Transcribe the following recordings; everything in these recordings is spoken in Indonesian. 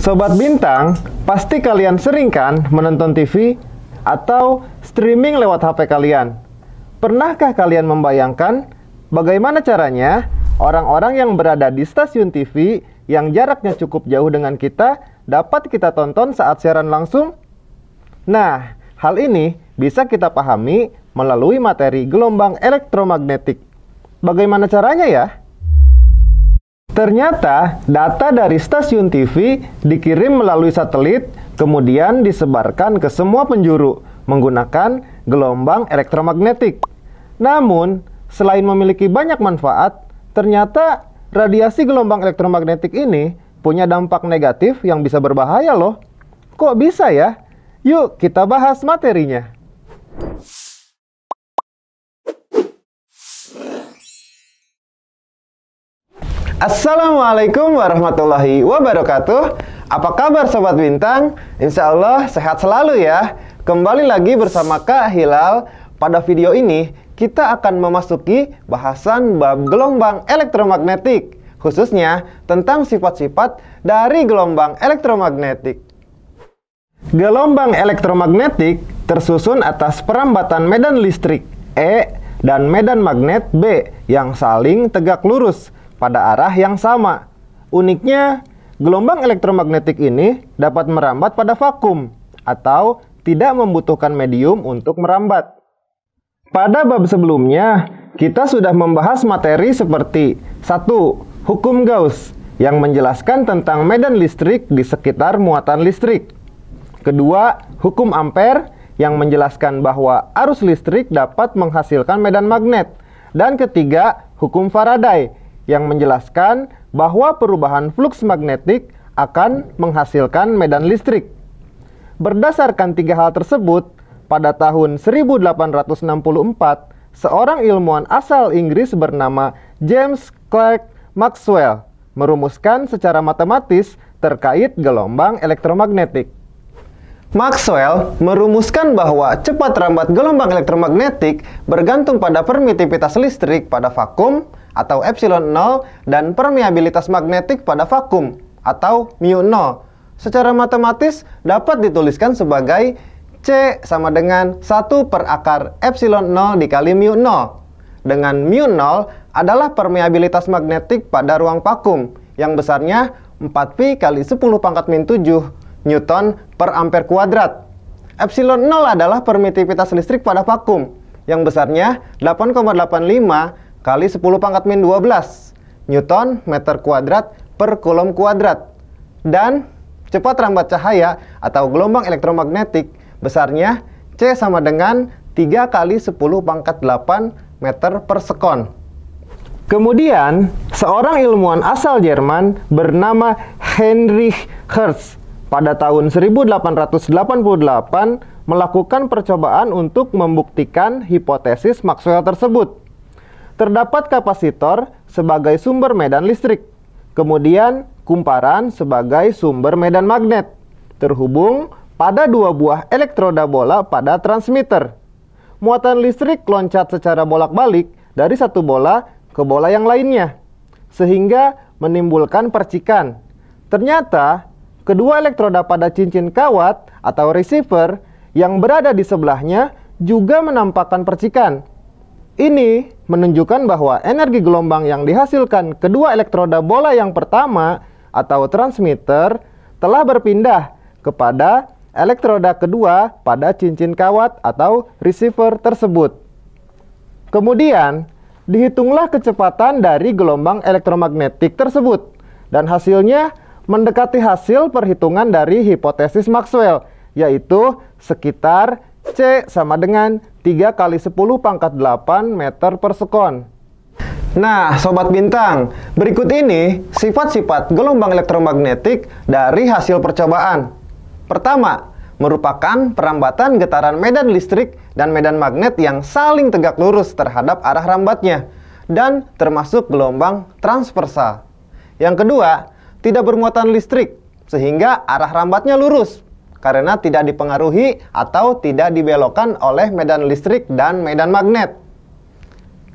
Sobat Bintang, pasti kalian sering kan menonton TV atau streaming lewat HP kalian? Pernahkah kalian membayangkan bagaimana caranya orang-orang yang berada di stasiun TV yang jaraknya cukup jauh dengan kita dapat kita tonton saat siaran langsung? Nah, hal ini bisa kita pahami melalui materi gelombang elektromagnetik. Bagaimana caranya ya? Ternyata data dari stasiun TV dikirim melalui satelit, kemudian disebarkan ke semua penjuru menggunakan gelombang elektromagnetik. Namun, selain memiliki banyak manfaat, ternyata radiasi gelombang elektromagnetik ini punya dampak negatif yang bisa berbahaya loh. Kok bisa ya? Yuk kita bahas materinya. Assalamualaikum warahmatullahi wabarakatuh. Apa kabar Sobat Bintang? Insya Allah sehat selalu ya. Kembali lagi bersama Kak Hilal. Pada video ini kita akan memasuki bahasan bab gelombang elektromagnetik, khususnya tentang sifat-sifat dari gelombang elektromagnetik. Gelombang elektromagnetik tersusun atas perambatan medan listrik E dan medan magnet B yang saling tegak lurus pada arah yang sama. Uniknya, gelombang elektromagnetik ini dapat merambat pada vakum atau tidak membutuhkan medium untuk merambat. Pada bab sebelumnya, kita sudah membahas materi seperti 1. Hukum Gauss yang menjelaskan tentang medan listrik di sekitar muatan listrik. Kedua, hukum Ampere yang menjelaskan bahwa arus listrik dapat menghasilkan medan magnet. Dan ketiga, hukum Faraday yang menjelaskan bahwa perubahan fluks magnetik akan menghasilkan medan listrik. Berdasarkan tiga hal tersebut, pada tahun 1864, seorang ilmuwan asal Inggris bernama James Clerk Maxwell merumuskan secara matematis terkait gelombang elektromagnetik. Maxwell merumuskan bahwa cepat rambat gelombang elektromagnetik bergantung pada permitivitas listrik pada vakum atau epsilon 0 dan permeabilitas magnetik pada vakum atau mu 0. Secara matematis dapat dituliskan sebagai C sama dengan 1 per akar epsilon 0 dikali mu 0. Dengan mu 0 adalah permeabilitas magnetik pada ruang vakum yang besarnya 4pi kali 10 pangkat min 7 Newton per ampere kuadrat. Epsilon 0 adalah permitivitas listrik pada vakum yang besarnya 8,85 kali 10 pangkat min 12 Newton meter kuadrat per kulom kuadrat. Dan cepat rambat cahaya atau gelombang elektromagnetik besarnya C sama dengan 3 kali 10 pangkat 8 meter per sekon. Kemudian, seorang ilmuwan asal Jerman bernama Heinrich Hertz pada tahun 1888 melakukan percobaan untuk membuktikan hipotesis Maxwell tersebut. Terdapat kapasitor sebagai sumber medan listrik, kemudian kumparan sebagai sumber medan magnet, terhubung pada dua buah elektroda bola pada transmitter. Muatan listrik loncat secara bolak-balik dari satu bola ke bola yang lainnya, sehingga menimbulkan percikan. Ternyata, kedua elektroda pada cincin kawat atau receiver yang berada di sebelahnya juga menampakkan percikan. Ini menunjukkan bahwa energi gelombang yang dihasilkan kedua elektroda bola yang pertama atau transmitter telah berpindah kepada elektroda kedua pada cincin kawat atau receiver tersebut. Kemudian, dihitunglah kecepatan dari gelombang elektromagnetik tersebut dan hasilnya mendekati hasil perhitungan dari hipotesis Maxwell, yaitu sekitar C sama dengan 3 kali 10 pangkat 8 meter per sekon. Nah, Sobat Bintang, berikut ini sifat-sifat gelombang elektromagnetik dari hasil percobaan. Pertama, merupakan perambatan getaran medan listrik dan medan magnet yang saling tegak lurus terhadap arah rambatnya, dan termasuk gelombang transversal. Yang kedua, tidak bermuatan listrik, sehingga arah rambatnya lurus, karena tidak dipengaruhi atau tidak dibelokkan oleh medan listrik dan medan magnet.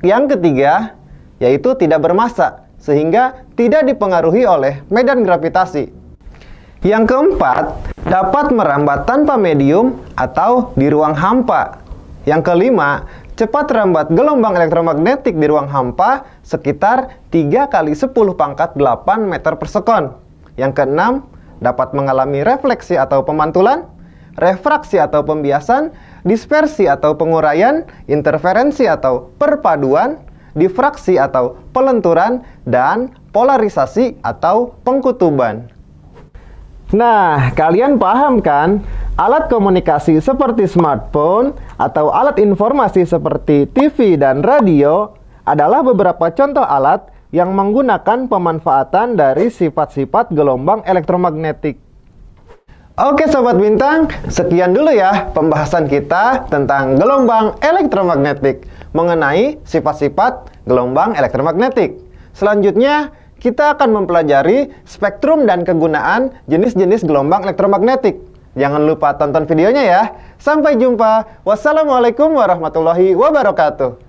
Yang ketiga, yaitu tidak bermassa, sehingga tidak dipengaruhi oleh medan gravitasi. Yang keempat, dapat merambat tanpa medium atau di ruang hampa. Yang kelima, cepat rambat gelombang elektromagnetik di ruang hampa sekitar 3 kali 10 pangkat 8 meter per sekon. Yang keenam, dapat mengalami refleksi atau pemantulan, refraksi atau pembiasan, dispersi atau penguraian, interferensi atau perpaduan, difraksi atau pelenturan, dan polarisasi atau pengkutuban. Nah, kalian paham kan? Alat komunikasi seperti smartphone atau alat informasi seperti TV dan radio adalah beberapa contoh alat yang menggunakan pemanfaatan dari sifat-sifat gelombang elektromagnetik. Oke Sobat Bintang, sekian dulu ya pembahasan kita tentang gelombang elektromagnetik mengenai sifat-sifat gelombang elektromagnetik. Selanjutnya, kita akan mempelajari spektrum dan kegunaan jenis-jenis gelombang elektromagnetik. Jangan lupa tonton videonya ya. Sampai jumpa. Wassalamualaikum warahmatullahi wabarakatuh.